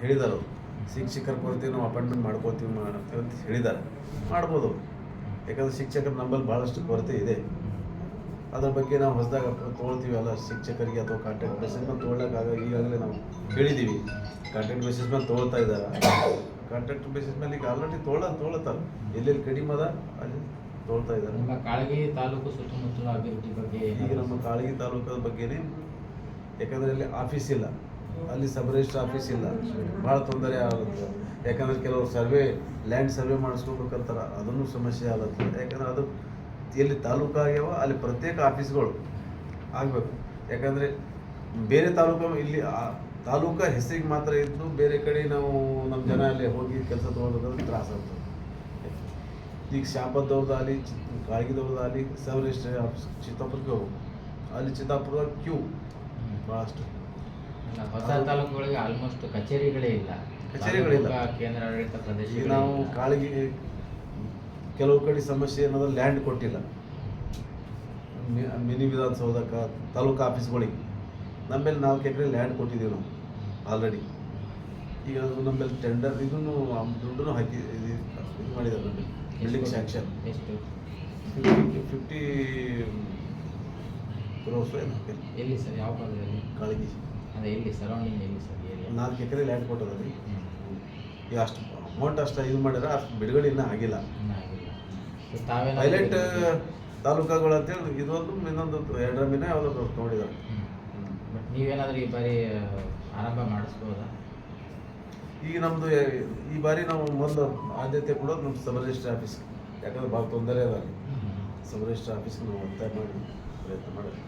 ಹೇಳಿದ್ದಾರೆ ಅವರು. ಶಿಕ್ಷಕರ ಕೊರತೆ ನಾವು ಅಪಾಯಿಂಟ್ಮೆಂಟ್ ಮಾಡ್ಕೋತೀವಿ ಅಂತ ಹೇಳಿದ್ದಾರೆ. ಮಾಡ್ಬೋದು ಅವರು, ಯಾಕಂದರೆ ಶಿಕ್ಷಕರ ನಂಬಲ್ಲಿ ಭಾಳಷ್ಟು ಕೊರತೆ ಇದೆ. ಅದ್ರ ಬಗ್ಗೆ ನಾವು ಹೊಸದಾಗ ತೊಗೊಳ್ತೀವಿ ಅಲ್ಲ, ಶಿಕ್ಷಕರಿಗೆ ಅಥವಾ ಕಾಂಟ್ರಾಕ್ಟ್ ಬೇಸಿಸ್ ಮೇಲೆ ತೊಗೊಳ್ಳೋಕ್ಕಾಗ ಈಗಾಗಲೇ ನಾವು ಹೇಳಿದ್ದೀವಿ. ಕಾಂಟ್ರಾಕ್ಟ್ ಬೇಸಿಸ್ ಮೇಲೆ ತೊಗೊಳ್ತಾ ಇದ್ದಾರೆ. ಕಾಂಟ್ರಾಕ್ಟ್ ಬೇಸಿಸ್ ಮೇಲೆ ಈಗ ಆಲ್ರೆಡಿ ತೊಗೊಳ್ತಾರೆ. ಎಲ್ಲೆಲ್ಲಿ ಕಡಿಮೆ ಅದ ಅಲ್ಲಿ ತೊಗೊಳ್ತಾ ಇದ್ದಾರೆ. ನಮ್ಮ ಕಾಳಗಿ ತಾಲೂಕು ಸುತ್ತಮುತ್ತಲ ಅಭಿವೃದ್ಧಿ ಬಗ್ಗೆ ಈಗ ನಮ್ಮ ಕಾಳಗಿ ತಾಲೂಕದ ಬಗ್ಗೆನೇ, ಯಾಕಂದರೆ ಅಲ್ಲಿ ಆಫೀಸ್ ಇಲ್ಲ, ಅಲ್ಲಿ ಸಬ್ ರಿಜಿಸ್ಟರ್ ಆಫೀಸ್ ಇಲ್ಲ, ಭಾಳ ತೊಂದರೆ ಆಗುತ್ತೆ. ಯಾಕಂದರೆ ಕೆಲವರು ಲ್ಯಾಂಡ್ ಸರ್ವೆ ಮಾಡಿಸ್ಕೋಬೇಕಂತಾರೆ, ಅದನ್ನು ಸಮಸ್ಯೆ ಆಗುತ್ತೆ. ಯಾಕಂದರೆ ಅದು ಎಲ್ಲಿ ತಾಲೂಕು ಆಗ್ಯಾವ ಅಲ್ಲಿ ಪ್ರತ್ಯೇಕ ಆಫೀಸ್ಗಳು ಆಗಬೇಕು. ಯಾಕಂದರೆ ಬೇರೆ ಇಲ್ಲಿ ತಾಲೂಕು ಹೆಸರಿಗೆ ಮಾತ್ರ ಇದ್ದು ಬೇರೆ ಕಡೆ ನಾವು ನಮ್ಮ ಜನ ಅಲ್ಲಿ ಹೋಗಿ ಕೆಲಸ ತೊಗೊಳ್ಬೇಕಾದ್ರೆ ತ್ರಾಸ ಆಗ್ತದೆ. ಈಗ ಶಾಪದವ್ರದ್ದು ಅಲ್ಲಿ, ಕಾಳಗಿದವ್ರದ್ದು ಅಲ್ಲಿ ಸಬ್ ರಿಜಿಸ್ಟ್ರಿ ಆಫೀಸ್ ಚಿತ್ತಾಪುರಕ್ಕೆ ಹೋಗ್ಬೇಕು. ಅಲ್ಲಿ ಚಿತ್ತಾಪುರದಾಗ ಕ್ಯೂ ಭಾಳಷ್ಟು. ಹೊಸ ತಾಲೂಕುಗಳಿಗೆ ಆಲ್ಮೋಸ್ಟ್ ಕಚೇರಿಗಳಿಲ್ಲ. ಕೇಂದ್ರ ಆಡಳಿತ ಪ್ರದೇಶ. ಈಗ ನಾವು ಕಾಳಗಿ ಕೆಲವು ಕಡೆ ಸಮಸ್ಯೆ ಏನಂದ್ರೆ ಲ್ಯಾಂಡ್ ಕೊಟ್ಟಿಲ್ಲ. ಮಿನಿ ವಿಧಾನಸೌಧಕ್ಕೆ ತಾಲೂಕು ಆಫೀಸ್ಗಳಿಗೆ ನಮ್ಮಲ್ಲಿ 4 ಎಕರೆ ಲ್ಯಾಂಡ್ ಕೊಟ್ಟಿದ್ದೀವಿ ನಾವು ಆಲ್ರೆಡಿ. ಈಗ ಅದು ನಮ್ಮಲ್ಲಿ ಟೆಂಡರ್ ಇದನ್ನು ದುಡ್ಡು ಹಾಕಿ ಇದು ಮಾಡಿದ್ದಾರೆ. ನಮ್ಮಲ್ಲಿ ಬಿಲ್ಡಿಂಗ್ ಸ್ಯಾಂಕ್ಷನ್ ಎಷ್ಟು 50 ಕ್ರೋರ್ಸ್ ಏನು ಹಾಕಿಲ್ಲ. ಎಲ್ಲಿ ಸರ್, ಯಾವ ಭಾಗದಲ್ಲಿ? ಕಾಳಗಿ. ಅದೇ ಎಲ್ಲಿ ಸರೌಂಡಿಂಗ್ ಎಲ್ಲಿ ಸರ್ ಏರಿಯಾ? 4 ಎಕರೆ ಲ್ಯಾಂಡ್ ಕೊಟ್ಟದ್ರಿ. ಈಗ ಅಷ್ಟು ಅಮೌಂಟ್ ಅಷ್ಟು ಇದು ಮಾಡಿದ್ರೆ ಅಷ್ಟು ಬಿಡುಗಡೆ ಇನ್ನೂ ಆಗಿಲ್ಲ. ಪೈಲಟ್ ತಾಲೂಕುಗಳು ಅಂತೇಳಿ ಇದೊಂದು ಇನ್ನೊಂದು 2ರ ಮೀನ ಯಾವುದೋ ನೋಡಿದ್ದಾರೆ. ಬಟ್ ನೀವೇನಾದರೂ ಈ ಬಾರಿ ಆರಂಭ ಮಾಡಿಸ್ಬೋದಾ? ಈಗ ನಮ್ಮದು ಈ ಬಾರಿ ನಾವು ಮೊದಲು ಆದ್ಯತೆ ಕೊಡೋದು ನಮ್ಮ ಸಬ್ ರಿಜಿಸ್ಟ್ರಿ ಆಫೀಸ್. ಯಾಕಂದ್ರೆ ಭಾಳ ತೊಂದರೆ ಅದ. ಸಬ್ ರಿಜಿಸ್ಟ್ರಿ ಆಫೀಸ್ಗೆ ನಾವು ಒತ್ತಾಯ ಮಾಡಿ ಪ್ರಯತ್ನ ಮಾಡೋದು.